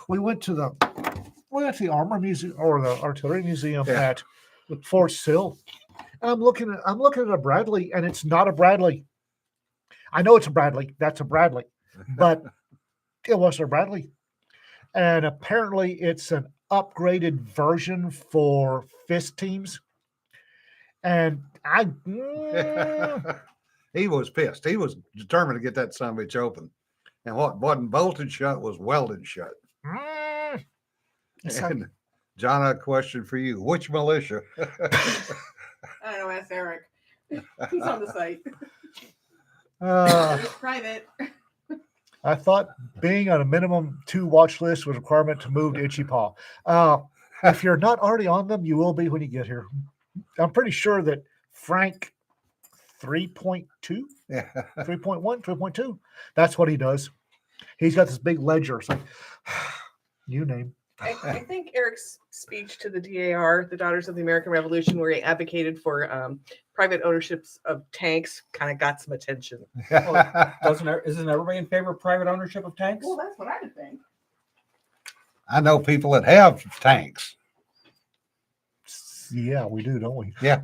we went to the Armor Museum or the Artillery Museum Yeah. at Fort Sill. And I'm looking at a Bradley, and it's not a Bradley. I know it's a Bradley. That's a Bradley. but it was a Bradley. And apparently it's an upgraded version for fist teams. And He was pissed. He was determined to get that son of a bitch open. And what wasn't bolted shut was welded shut. it's like, And John, a question for you. Which militia? I don't know, ask Eric. He's on the site. uh, It's private. I thought being on a minimum 2 watch list was a requirement to move to Itchy Paw. If you're not already on them, you will be when you get here. I'm pretty sure that Frank 3.2, Yeah. 3.1, 3.2, that's what he does. He's got this big ledger. It's like, you name. I think Eric's speech to the DAR, the Daughters of the American Revolution, where he advocated for private ownerships of tanks, kind of got some attention. Isn't everybody in favor of private ownership of tanks? Well, that's what I would think. I know people that have tanks. Yeah, we do, don't we? Yeah.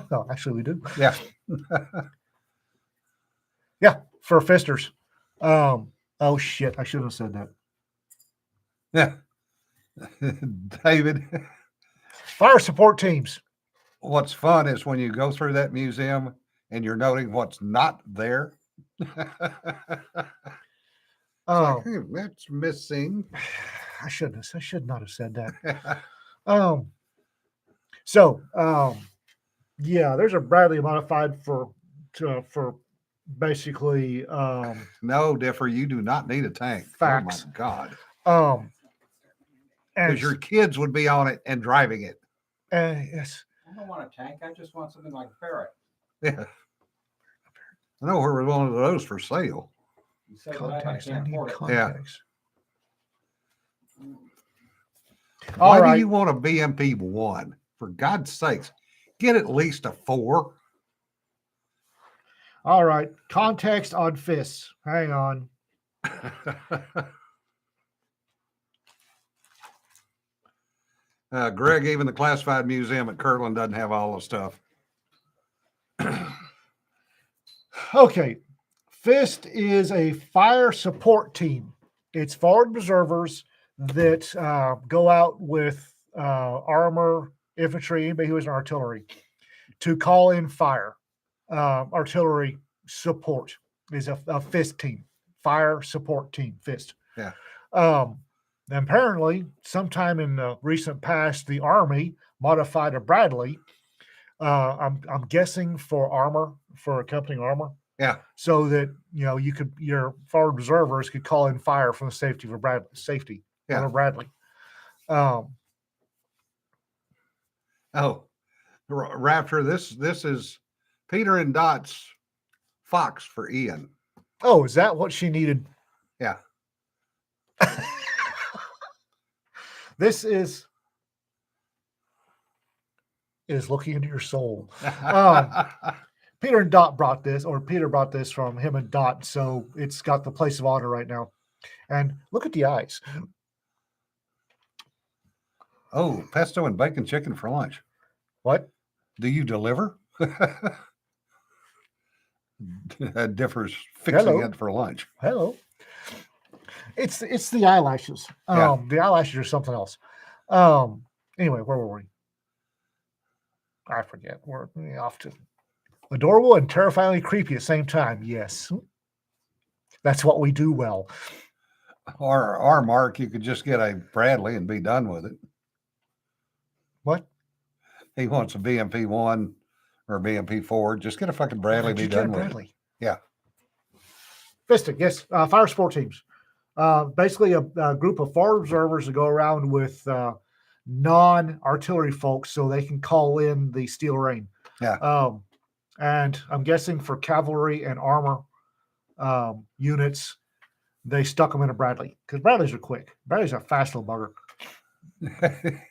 No, actually, we do. Yeah. Yeah, for fisters. Oh shit, I shouldn't have said that. Yeah. David, Fire support teams. what's fun is when you go through that museum and you're noting what's not there. Oh, That's missing. I should not have said that. Yeah. Yeah, there's a Bradley modified for basically No, Differ, you do not need a tank. Facts. Oh my God. and Because your kids would be on it and driving it. yes, I don't want a tank. I just want something like a ferret. Yeah. I know we're one of those for sale. You said that, I contacts. I can't need afford it. contacts. Why All do right. you want a BMP 1? For God's sakes, get at least a 4. All right. Context on fists. Hang on. Greg, even the classified museum at Kirtland doesn't have all the stuff. Okay. FIST is a fire support team. It's forward observers that go out with armor, infantry, anybody who is in artillery, to call in fire. Artillery support is a FIST team, fire support team, FIST. Yeah. Apparently, sometime in the recent past, the Army modified a Bradley. I'm guessing for armor, for accompanying armor. Yeah. So that your forward observers could call in fire from the safety of a Bradley. Yeah. Of a Bradley. Oh, Raptor, this is Peter and Dot's Fox for Ian. Oh, is that what she needed? Yeah. This is looking into your soul. Peter and Dot brought this, or Peter brought this from him and Dot, so it's got the place of honor right now. And look at the eyes. Oh, pesto and bacon chicken for lunch. What? Do you deliver? That differs fixing Hello. it for lunch. Hello. It's the eyelashes. Yeah. The eyelashes are something else. Anyway, where were we? I forget. We're off to adorable and terrifyingly creepy at the same time. Yes. That's what we do well. Or Mark, you could just get a Bradley and be done with it. What? He wants a BMP 1 or a BMP 4. Just get a fucking Bradley and Why'd be you get done with it. Bradley? Yeah. Fistic, yes. Fire support teams. Basically a group of forward observers that go around with non-artillery folks so they can call in the steel rain. Yeah. And I'm guessing for cavalry and armor units, they stuck them in a Bradley because Bradleys are quick. Bradleys are a fast little bugger.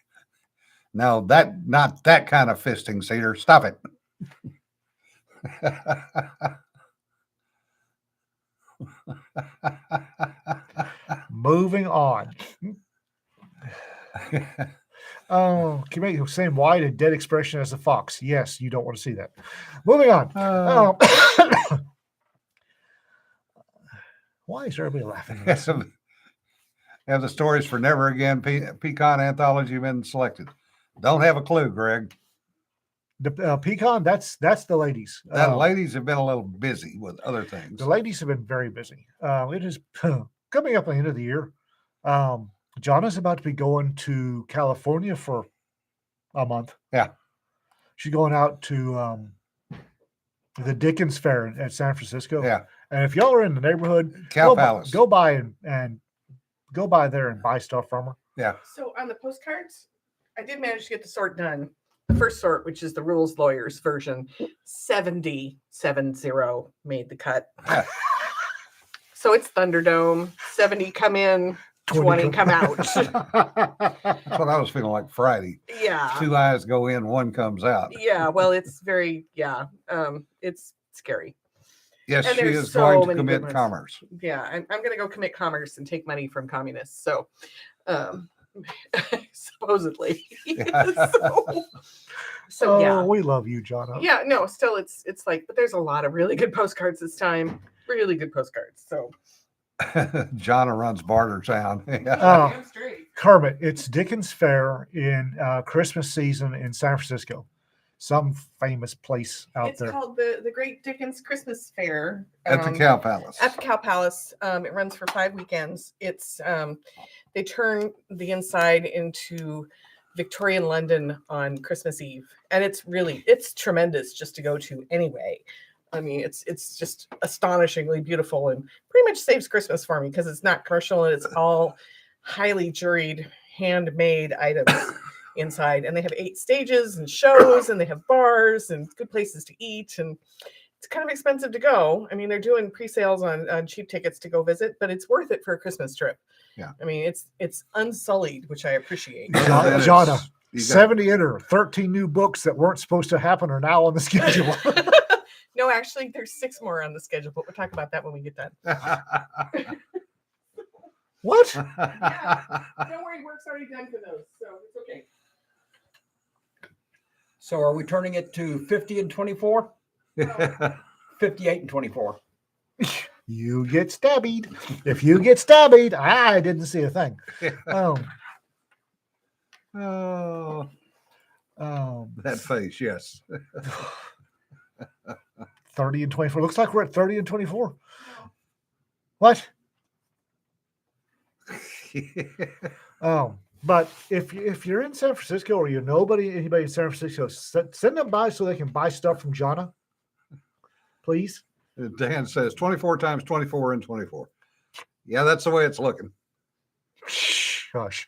No, not that kind of fisting, Cedar. Stop it. Moving on. Oh, can you make the same wide and dead expression as a fox? Yes, you don't want to see that. Moving on. Why Why is everybody laughing? at Have us? some- have the stories for Never Again Pecan Anthology been selected? Don't have a clue, Greg. The pecan, that's the ladies. That ladies have been a little busy with other things. The ladies have been very busy. It is coming up at the end of the year. Jonna's about to be going to California for a month. Yeah. She's going out to the Dickens Fair at San Francisco. Yeah. And if y'all are in the neighborhood, Cow Palace. go by and go by there and buy stuff from her. Yeah. So on the postcards, I did manage to get the sort done. The first sort, which is the rules lawyers version, 70 made the cut. So it's Thunderdome. 70 come in, 20 come out. That's what I was feeling like Friday. Yeah. 2 eyes go in, 1 comes out. Yeah. Well, it's very, it's scary. Yes, And she there's is so going to many good commit ones. commerce. Yeah. I'm going to go commit commerce and take money from communists. So, supposedly. Yeah. so yeah. We love you, Jonna. Yeah, no, still it's like, but there's a lot of really good postcards this time. Really good postcards. So Jonna runs Bartertown. Yeah. Oh. damn straight. Kermit, it's Dickens Fair in Christmas season in San Francisco, some famous place out It's there. called the Great Dickens Christmas Fair At the Cow Palace. At the Cow Palace. It runs for 5 weekends. It's they turn the inside into Victorian London on Christmas Eve, and it's tremendous just to go to anyway. I mean, it's just astonishingly beautiful and pretty much saves Christmas for me because it's not commercial and it's all highly juried, handmade items inside. And they have 8 stages and shows, and they have bars and good places to eat. And it's kind of expensive to go. I mean, they're doing pre-sales on cheap tickets to go visit, but it's worth it for a Christmas trip. Yeah. I mean, it's unsullied, which I appreciate. That is- Jonna, you got- 70 enter, 13 new books that weren't supposed to happen are now on the schedule. No, actually, there's 6 more on the schedule, but we'll talk about that when we get done. What? Don't worry, work's already done for those, so it's okay. So are we turning it to 50 and 24? 58 and 24. You get stabbied. If you get stabbied, I didn't see a thing. Oh, that face, yes. 30 and 24. Looks like we're at 30 and 24. What? But if you're in San Francisco or you know anybody in San Francisco, send them by so they can buy stuff from Jonna, please. Dan says 24 times 24 and 24. Yeah, that's the way it's looking. Hush.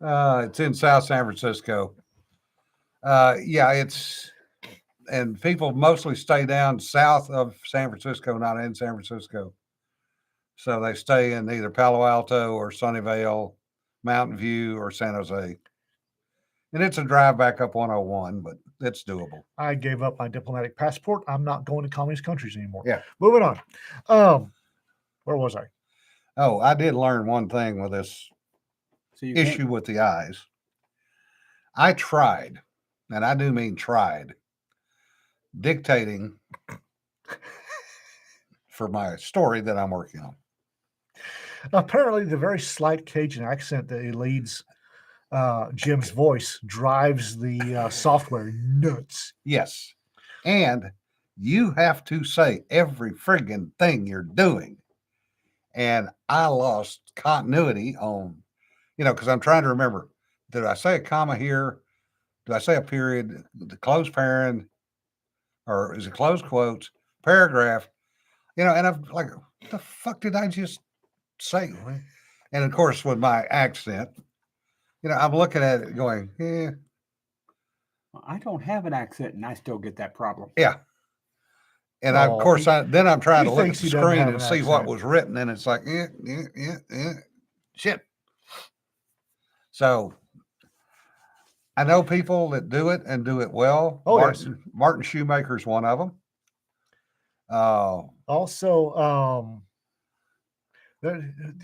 It's in South San Francisco. And people mostly stay down south of San Francisco, not in San Francisco. So they stay in either Palo Alto or Sunnyvale, Mountain View, or San Jose. And it's a drive back up 101, but it's doable. I gave up my diplomatic passport. I'm not going to communist countries anymore. Yeah. Moving on. Where was I? Oh, I did learn one thing with this So you issue with the eyes. I tried, and I do mean tried, dictating for my story that I'm working on. Apparently, the very slight Cajun accent that leads Jim's voice drives the software nuts. Yes. And you have to say every friggin' thing you're doing. And I lost continuity on, because I'm trying to remember, did I say a comma here? Did I say a period, the closed parent, or is it closed quotes, paragraph? And I'm like, what the fuck did I just say? And of course, with my accent, I'm looking at it going, yeah. I don't have an accent and I still get that problem. Yeah. And of course, then I'm trying he to look at thinks the he doesn't screen have and an see what accent. was written, and it's like, shit. So I know people that do it and do it well. Oh, yes. Martin Shoemaker's one of them. Also,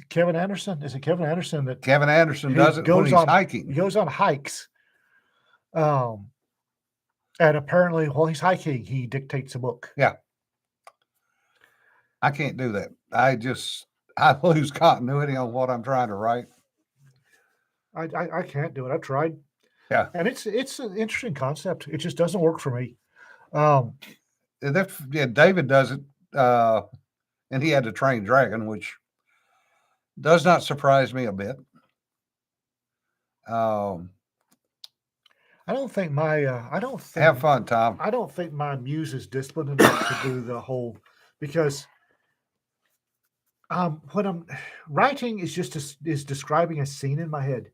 Kevin Anderson. Is it Kevin Anderson that Kevin Anderson He does it when goes he's on- hiking. goes on hikes? And apparently, while he's hiking, he dictates a book. Yeah. I can't do that. I lose continuity on what I'm trying to write. I can't do it. I've tried. Yeah. And it's an interesting concept. It just doesn't work for me. Yeah, David does it, and he had to train Dragon, which does not surprise me a bit. I don't think Have fun, Tom. I don't think my muse is disciplined enough to do the whole, because when I'm writing is is describing a scene in my head,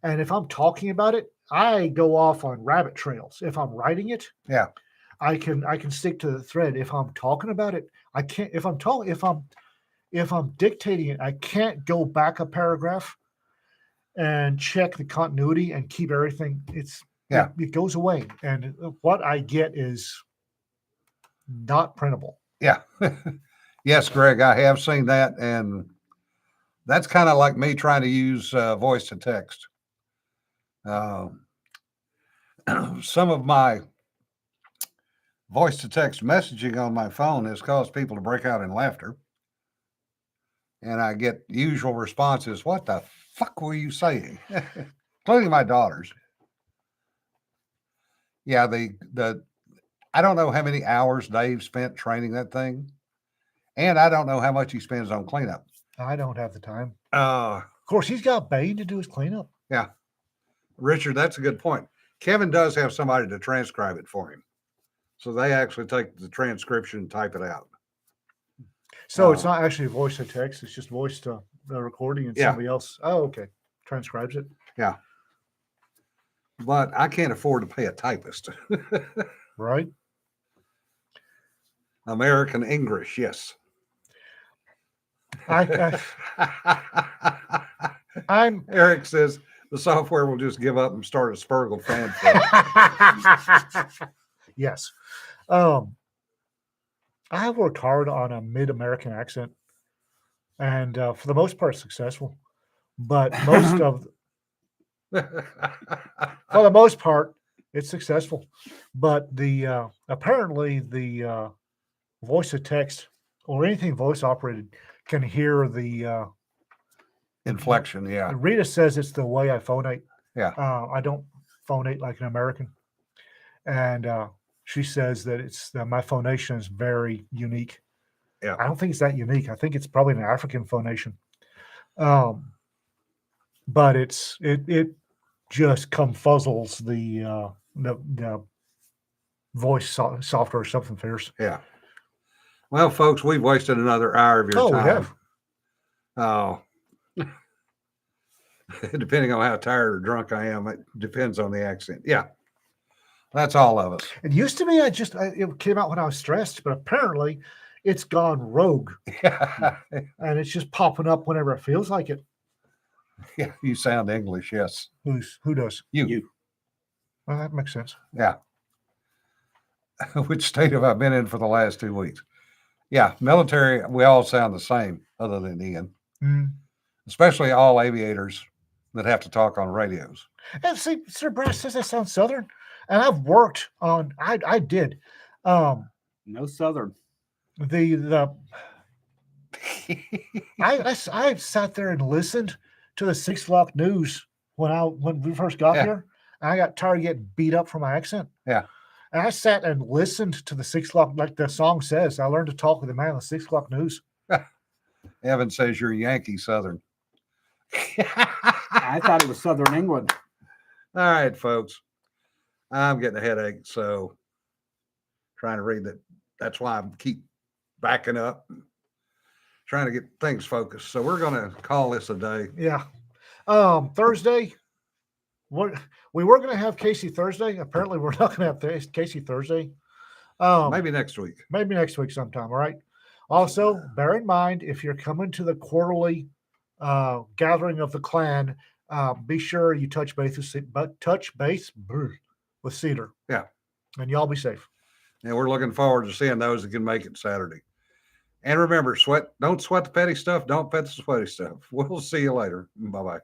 and if I'm talking about it, I go off on rabbit trails. If I'm writing it, Yeah. I can stick to the thread. If I'm talking about it, I can't. If I'm dictating it, I can't go back a paragraph and check the continuity and keep everything. It goes away, and what I get is not printable. Yeah. Yes, Greg, I have seen that. And that's kind of like me trying to use voice to text. Some of my voice to text messaging on my phone has caused people to break out in laughter. And I get usual responses, "What the fuck were you saying?" Including my daughters. Yeah, I don't know how many hours Dave spent training that thing. And I don't know how much he spends on cleanup. I don't have the time. Of course, he's got Bane to do his cleanup. Yeah. Richard, that's a good point. Kevin does have somebody to transcribe it for him. So they actually take the transcription and type it out. So it's not actually voice to text, it's just voice to the recording, and somebody else. Oh, okay. Transcribes it. Yeah. But I can't afford to pay a typist. Right. American English, yes. I'm Eric says the software will just give up and start a Spurgle fan club. Yes. I have worked hard on a mid-American accent, and for the most part, successful. But for the most part, it's successful. But the apparently the voice to text or anything voice operated can hear the inflection. Yeah. Rita says it's the way I phonate. Yeah. I don't phonate like an American, and she says that my phonation is very unique. Yeah. I don't think it's that unique. I think it's probably an African phonation. But it just confuzzles the voice software or something fierce. Yeah. Well, folks, we've wasted another hour of your time. We have. Oh. Depending on how tired or drunk I am, it depends on the accent. Yeah. That's all of us. It used to be it came out when I was stressed, but apparently it's gone rogue. Yeah. And it's just popping up whenever it feels like it. Yeah, you sound English, yes. Who does? You. Well, that makes sense. Yeah. Which state have I been in for the last 2 weeks? Yeah, military, we all sound the same, other than Ian. Especially all aviators that have to talk on radios. And see, Sir Brass says I sound Southern. And I've worked on, I did. No Southern. I sat there and listened to the 6 o'clock news when we first got here. And I got tired of getting beat up for my accent. Yeah. And I sat and listened to the 6 o'clock, like the song says. I learned to talk with the man on the 6 o'clock news. Evan says you're Yankee Southern. I thought it was Southern England. All right, folks. I'm getting a headache, so trying to read that. That's why I keep backing up, trying to get things focused. So we're going to call this a day. Yeah. Thursday, we were going to have Casey Thursday. Apparently, we're not going to have Casey Thursday. Maybe next week. Maybe next week sometime. All right. Also, bear in mind, if you're coming to the quarterly gathering of the clan, be sure you touch base with Cedar. Yeah. And y'all be safe. And we're looking forward to seeing those that can make it Saturday. And remember, don't sweat the petty stuff. Don't pet the sweaty stuff. We'll see you later. Bye-bye.